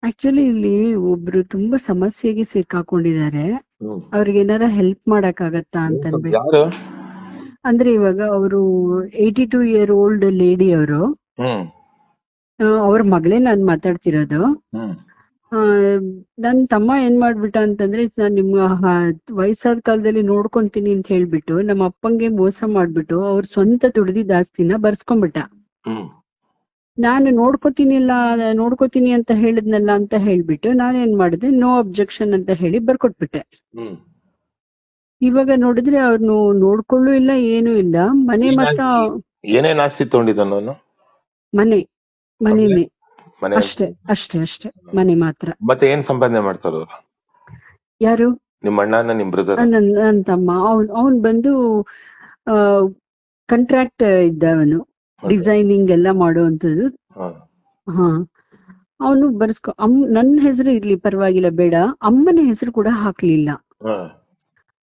Actually ಇಲ್ಲಿ ಒಬ್ರು ತುಂಬಾ ಸಮಸ್ಯೆಗೆ ಸಿಕ್ಕಾಕೊಂಡಿದ್ದಾರೆ. ಹ್ಮ್ ಅವ್ರಿಗೆ ಏನಾರ ಹೆಲ್ಪ್ ಮಾಡಕ್ಕಾಗತ್ತಾ ಅಂತ ಅನ್ಬಿಟ್ಟು. ಯಾರು? ಅಂದ್ರೆ ಇವಾಗ ಅವರು 82 year old ಲೇಡಿ ಅವರು. ಹ್ಮ್ ಅವ್ರ ಮಗಳೇ ನಾನ್ ಮಾತಾಡ್ತಿರೋದು. ಹ್ಮ್ ಆ, ನನ್ ತಮ್ಮ ಏನ್ ಮಾಡ್ಬಿಟ್ಟ ಅಂತಂದ್ರೆ ನಾನ್ ನಿಮ್ಮ ವಯಸ್ಸಾದ ಕಾಲದಲ್ಲಿ ನೋಡ್ಕೊಂತೀನಿ ಅಂತ ಹೇಳ್ಬಿಟ್ಟು ನಮ್ಮ ಅಪ್ಪಂಗೆ ಮೋಸ ಮಾಡ್ಬಿಟ್ಟು ಅವ್ರ ಸ್ವಂತ ದುಡ್ದಿದ್ದ ಆಸ್ತಿನ ಬರ್ಸ್ಕೊಂಡ್ಬಿಟ್ಟ. ಹ್ಮ್ ನಾನು ನೋಡ್ಕೋತೀನಿ ಅಂತ ಹೇಳಿದ್ನಲ್ಲ ಅಂತ ಹೇಳ್ಬಿಟ್ಟು ನಾನೇನ್ ಮಾಡಿದೆ, ನೋ ಅಬ್ಜೆಕ್ಷನ್ ಅಂತ ಹೇಳಿ ಬರ್ಕೊಟ್ಬಿಟ್ಟೆ. ಹ್ಮ್ ಇವಾಗ ನೋಡಿದ್ರೆ ಅವ್ರನ್ನು ನೋಡ್ಕೊಳ್ಳೂ ಇಲ್ಲ, ಏನೂ ಇಲ್ಲ. ಮನೆ ಮಾತ್ರ ಏನೇನ್ ಆಸ್ತಿ ತಗೊಂಡಿದ್ದಾನ ಅವನು? ಮನೆನೇ ಮನೆ ಅಷ್ಟೇ ಮನೆ ಮಾತ್ರ. ಮತ್ತೆ ಏನ್ ಸಂಪಾದನೆ ಮಾಡ್ತಾರ ಅವ್ರು? ಯಾರು? ನಿಮ್ ಅಣ್ಣನ ನಿಮ್ ಬ್ರದರ್? ನನ್ ತಮ್ಮ. ಅವನ್ ಬಂದು ಕಾಂಟ್ರಾಕ್ಟ್ ಇದ್ದವನು, ಡಿಸೈನಿಂಗ್ ಎಲ್ಲ ಮಾಡುವಂತದ್ದು. ಹಾ, ಅವನು ನನ್ನ ಹೆಸರು ಇರ್ಲಿ ಪರವಾಗಿಲ್ಲ, ಬೇಡ, ಅಮ್ಮನ ಹೆಸರು ಕೂಡ ಹಾಕ್ಲಿಲ್ಲ.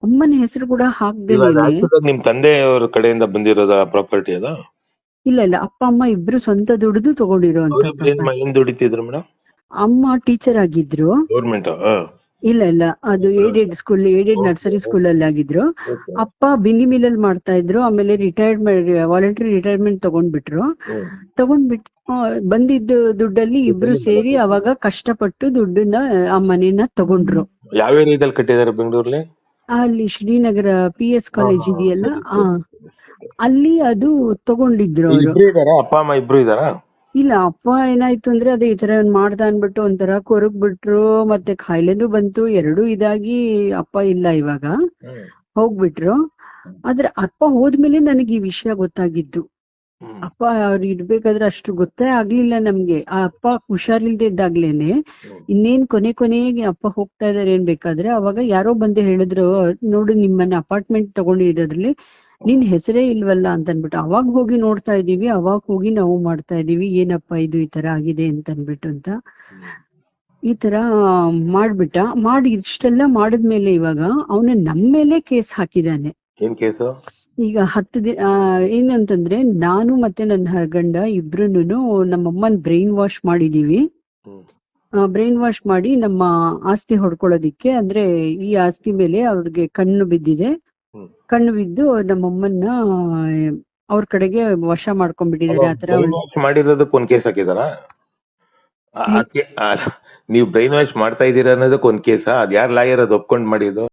ಅಮ್ಮನ ಹೆಸರು ಕೂಡ ಹಾಕ್ದೇನೆ. ನಿಮ್ ತಂದೆಯವ್ರ ಕಡೆಯಿಂದ ಬಂದಿರೋದ ಪ್ರಾಪರ್ಟಿ ಅದ? ಇಲ್ಲ, ಅಪ್ಪ ಅಮ್ಮ ಇಬ್ರು ಸ್ವಂತ ದುಡಿದು ತಗೊಂಡಿರುವಂತ. ಏನ್ ದುಡಿತಿದ್ರು ಮೇಡಮ್? ಅಮ್ಮ ಟೀಚರ್ ಆಗಿದ್ರು. ಗೌರ್ಮೆಂಟ್? ಇಲ್ಲ, ಅದು ಏಡೆಡ್ ನರ್ಸರಿ ಸ್ಕೂಲ್ ಅಲ್ಲಿ ಆಗಿದ್ರು. ಅಪ್ಪ ಬಿಂದಿ ಮಿಲ್ಲಲ್ಲಿ ಮಾಡ್ತಾ ಇದ್ರು. ಆಮೇಲೆ ವಾಲಂಟರಿ ರಿಟೈರ್ಮೆಂಟ್ ತಗೊಂಡ್ಬಿಟ್ಟು ಬಂದಿದ್ದು ದುಡ್ಡಲ್ಲಿ ಇಬ್ರು ಸೇರಿ ಅವಾಗ ಕಷ್ಟಪಟ್ಟು ದುಡ್ಡನ್ನ ಆ ಮನೇನ ತಗೊಂಡ್ರು. ಯಾವ ಏರಿಯಾದಲ್ಲಿ ಕಟ್ಟಿದಾರೆ ಬೆಂಗಳೂರಲ್ಲಿ? ಅಲ್ಲಿ ಶ್ರೀನಗರ PS ಕಾಲೇಜ್ ಇದೆಯಲ್ಲ, ಅಲ್ಲಿ ಅದು ತಗೊಂಡಿದ್ರು ಅವರು. ಅಪ್ಪ ಅಮ್ಮ ಇಬ್ರು ಇದಾರ? ಇಲ್ಲ, ಅಪ್ಪ ಏನಾಯ್ತು ಅಂದ್ರೆ ಅದೇ ಈ ತರ ಮಾಡ್ದ ಅನ್ಬಿಟ್ಟು ಒಂಥರ ಕೊರಗ್ ಬಿಟ್ರು. ಮತ್ತೆ ಕಾಯಿಲೆನೂ ಬಂತು, ಎರಡೂ ಇದಾಗಿ ಅಪ್ಪ ಇಲ್ಲ, ಇವಾಗ ಹೋಗ್ಬಿಟ್ರು. ಆದ್ರೆ ಅಪ್ಪ ಹೋದ್ಮೇಲೆ ನನಗೆ ಈ ವಿಷಯ ಗೊತ್ತಾಗಿದ್ದು. ಅಪ್ಪ ಅವ್ರು ಇರ್ಬೇಕಾದ್ರೆ ಅಷ್ಟು ಗೊತ್ತೇ ಆಗ್ಲಿಲ್ಲ ನಮ್ಗೆ. ಆ ಅಪ್ಪ ಹುಷಾರಿಲ್ದೇ ಇದ್ದಾಗ್ಲೇನೆ ಇನ್ನೇನ್ ಕೊನೆಗೆ ಅಪ್ಪ ಹೋಗ್ತಾ ಇದಾರೆ ಏನ್ ಬೇಕಾದ್ರೆ ಅವಾಗ ಯಾರೋ ಬಂದು ಹೇಳಿದ್ರು, ನೋಡು ನಿಮ್ಮನ್ನ ಅಪಾರ್ಟ್ಮೆಂಟ್ ತಗೊಂಡಿರೋದ್ರಲ್ಲಿ ನಿನ್ ಹೆಸರೇ ಇಲ್ವಲ್ಲ ಅಂತ ಅನ್ಬಿಟ್ಟು. ಅವಾಗ ಹೋಗಿ ನೋಡ್ತಾ ಇದೀವಿ, ಅವಾಗ ಹೋಗಿ ನಾವು ಮಾಡ್ತಾ ಇದೀವಿ, ಏನಪ್ಪಾ ಇದು ಈ ತರ ಆಗಿದೆ ಅಂತ ಅನ್ಬಿಟ್ಟು ಅಂತ ಈ ತರ ಮಾಡಿ ಇಷ್ಟೆಲ್ಲ ಮಾಡಿದ್ಮೇಲೆ ಇವಾಗ ಅವನ ನಮ್ಮ ಮೇಲೆ ಕೇಸ್ ಹಾಕಿದಾನೆ. ಏನ್ ಕೇಸು? ಈಗ 10 ದಿನ ಏನಂತಂದ್ರೆ ನಾನು ಮತ್ತೆ ನನ್ನ ಗಂಡ ಇಬ್ರುನು ನಮ್ಮಮ್ಮನ್ ಬ್ರೈನ್ ವಾಶ್ ಮಾಡಿದೀವಿ. ಬ್ರೈನ್ ವಾಶ್ ಮಾಡಿ ನಮ್ಮ ಆಸ್ತಿ ಹೊಡ್ಕೊಳ್ಳೋದಿಕ್ಕೆ, ಅಂದ್ರೆ ಈ ಆಸ್ತಿ ಮೇಲೆ ಅವ್ರಿಗೆ ಕಣ್ಣು ಬಿದ್ದಿದೆ. ಕಣ್ಣು ಬಿದ್ದು ನಮ್ಮಮ್ಮನ್ನ ಅವ್ರ ಕಡೆಗೆ ವಶ ಮಾಡ್ಕೊಂಡ್ಬಿಟ್ಟಿದ್ದಾರೆ. ಆತರ ಮಾಡಿರೋದಕ್ಕೆ ಒಂದ್ ಕೇಸ್ ಹಾಕಿದಾರ? ನೀವು ಬ್ರೈನ್ ವಾಶ್ ಮಾಡ್ತಾ ಇದೀರ ಅನ್ನೋದಕ್ಕೆ ಒಂದ್ ಕೇಸ? ಅದ್ ಯಾರ್ ಲಾಯರ್ ಅದ್ ಒಪ್ಕೊಂಡ್ ಮಾಡಿದ್ದು?